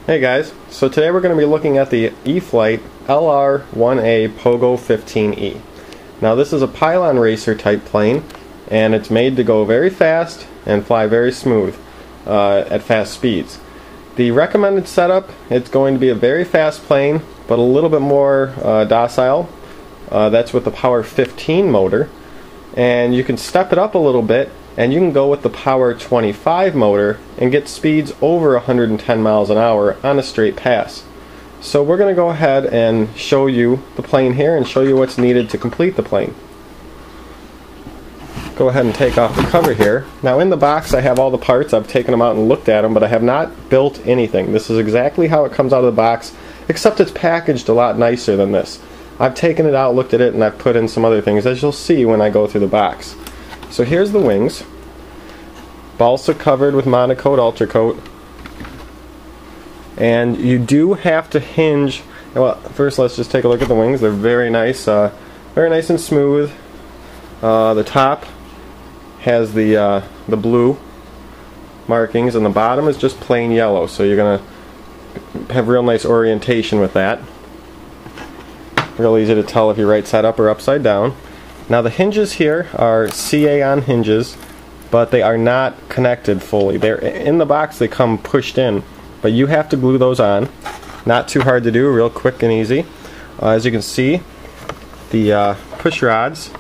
Hey guys, so today we're going to be looking at the E-flite LR1A Pogo 15E. Now this is a pylon racer type plane, and it's made to go very fast and fly very smooth at fast speeds. The recommended setup, it's going to be a very fast plane, but a little bit more docile. That's with the Power 15 motor, and you can step it up a little bit and you can go with the Power 25 motor and get speeds over 110 miles an hour on a straight pass. So we're going to go ahead and show you the plane here and show you what's needed to complete the plane. Go ahead and take off the cover here. Now in the box I have all the parts. I've taken them out and looked at them, but I have not built anything. This is exactly how it comes out of the box, except it's packaged a lot nicer than this. I've taken it out, looked at it, and I've put in some other things, as you'll see when I go through the box. So here's the wings, balsa covered with Monocoat Ultra Coat, and you do have to hinge. Well, first let's just take a look at the wings. They're very nice and smooth. The top has the blue markings, and the bottom is just plain yellow. So you're gonna have real nice orientation with that. Real easy to tell if you're right side up or upside down. Now the hinges here are CA-on hinges, but they are not connected fully. They're in the box, they come pushed in, but you have to glue those on. Not too hard to do, real quick and easy. As you can see, the push rods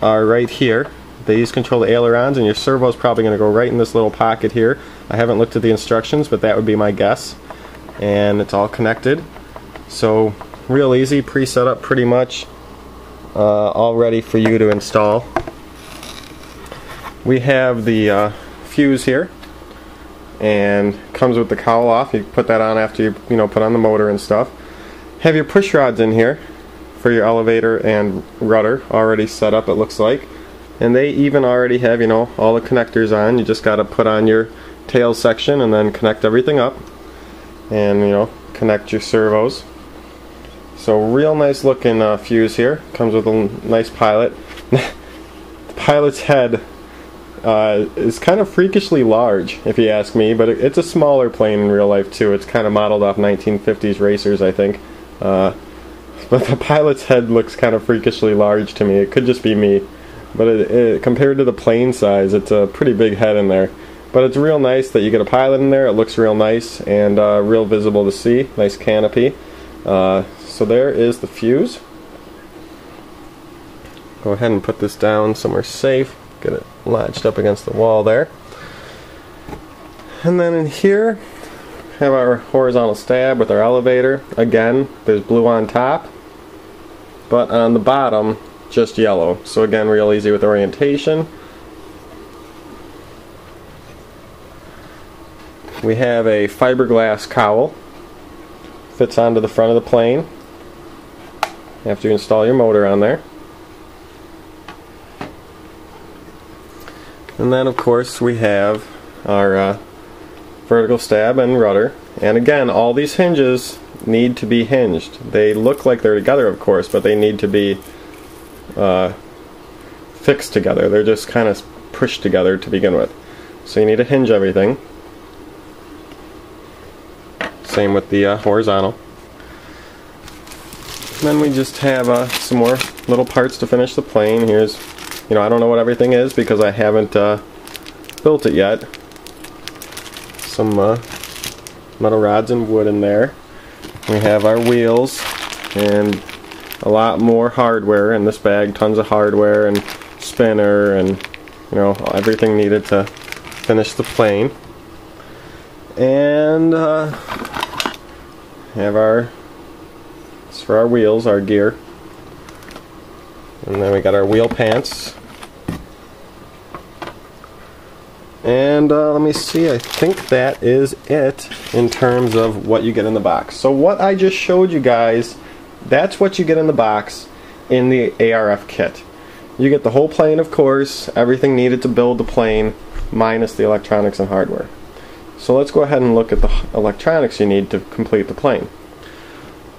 are right here. These control the ailerons, and your servo is probably going to go right in this little pocket here. I haven't looked at the instructions, but that would be my guess. And it's all connected. So real easy, pre-set up pretty much. All ready for you to install. We have the fuse here, and comes with the cowl off. You put that on after you put on the motor and stuff. Have your push rods in here for your elevator and rudder already set up, it looks like, and they even already have all the connectors on. You just got to put on your tail section and then connect everything up, and connect your servos. So real nice looking fuse here. Comes with a nice pilot. The pilot's head is kind of freakishly large, if you ask me, but it's a smaller plane in real life too. It's kind of modeled off 1950s racers, I think. But the pilot's head looks kind of freakishly large to me. It could just be me, but compared to the plane size, it's a pretty big head in there. But it's real nice that you get a pilot in there. It looks real nice and real visible to see. Nice canopy. So there is the fuse. Go ahead and put this down somewhere safe. Get it latched up against the wall there. And then in here, have our horizontal stab with our elevator. Again, there's blue on top, but on the bottom, just yellow. So again, real easy with orientation. We have a fiberglass cowl. Fits onto the front of the plane after you install your motor on there. And then of course we have our vertical stab and rudder, and again all these hinges need to be hinged. They look like they're together of course, but they need to be fixed together. They're just kind of pushed together to begin with. So you need to hinge everything. Same with the horizontal. And then we just have some more little parts to finish the plane. Here's, I don't know what everything is because I haven't built it yet. Some metal rods and wood in there. We have our wheels and a lot more hardware in this bag. Tons of hardware and spinner and everything needed to finish the plane. And have for our wheels, our gear, and then we got our wheel pants, and let me see, I think that is it in terms of what you get in the box. So what I just showed you guys, that's what you get in the box in the ARF kit. You get the whole plane, of course, everything needed to build the plane minus the electronics and hardware. So let's go ahead and look at the electronics you need to complete the plane.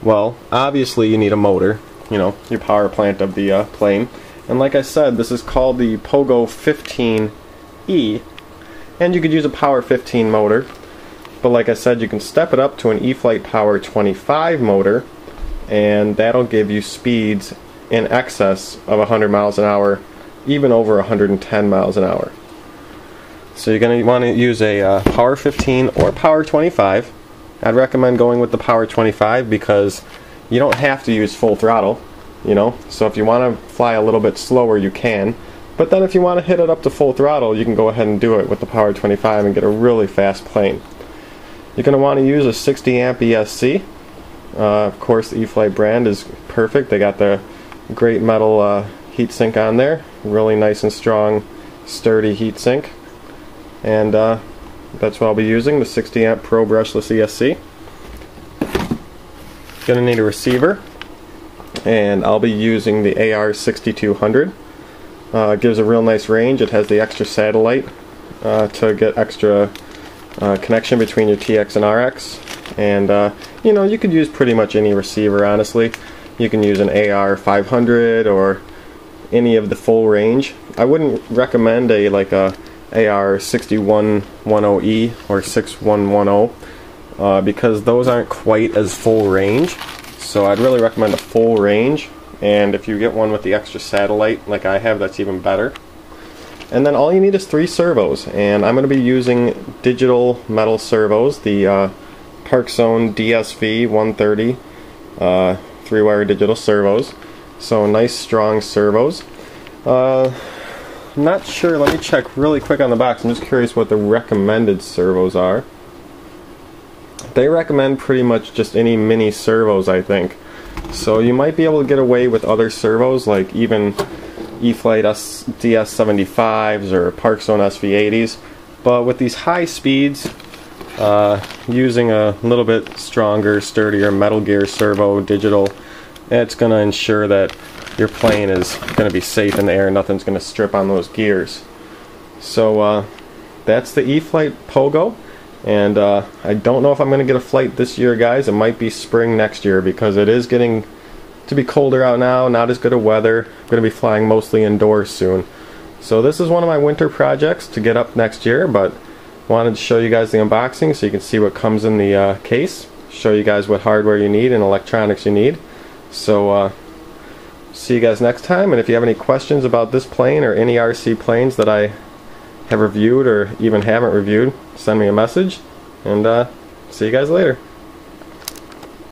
Well, obviously you need a motor, your power plant of the plane. And like I said, this is called the Pogo 15E, and you could use a Power 15 motor. But like I said, you can step it up to an E-flite Power 25 motor, and that'll give you speeds in excess of 100 miles an hour, even over 110 miles an hour. So you're going to want to use a Power 15 or Power 25. I'd recommend going with the Power 25 because you don't have to use full throttle, you know. So if you want to fly a little bit slower, you can. But then if you want to hit it up to full throttle, you can go ahead and do it with the Power 25 and get a really fast plane. You're going to want to use a 60 amp ESC. Of course, the E-flite brand is perfect. They got the great metal heat sink on there, really nice and strong, sturdy heat sink, and that's what I'll be using, the 60 amp Pro brushless ESC. Gonna need a receiver, and I'll be using the AR6200. It gives a real nice range. It has the extra satellite to get extra connection between your TX and RX, and you know, you could use pretty much any receiver, honestly. You can use an AR500 or any of the full range. I wouldn't recommend a AR6110E or 6110 because those aren't quite as full range. So I'd really recommend a full range, and if you get one with the extra satellite like I have, that's even better. And then all you need is 3 servos, and I'm going to be using digital metal servos, the ParkZone DSV 130 3-wire digital servos. So nice strong servos. Not sure, let me check really quick on the box. I'm just curious what the recommended servos are. They recommend pretty much just any mini servos, I think. So you might be able to get away with other servos, like even E-flite DS75s or ParkZone SV80s. But with these high speeds, using a little bit stronger, sturdier Metal Gear servo digital, it's going to ensure that your plane is going to be safe in the air. Nothing's going to strip on those gears. So that's the E-flite Pogo, and I don't know if I'm going to get a flight this year, guys. It might be spring next year because it is getting to be colder out now, not as good of weather. I'm going to be flying mostly indoors soon. So this is one of my winter projects to get up next year, but wanted to show you guys the unboxing so you can see what comes in the case, show you guys what hardware you need and electronics you need. So see you guys next time, and if you have any questions about this plane or any RC planes that I have reviewed or even haven't reviewed, send me a message, and see you guys later.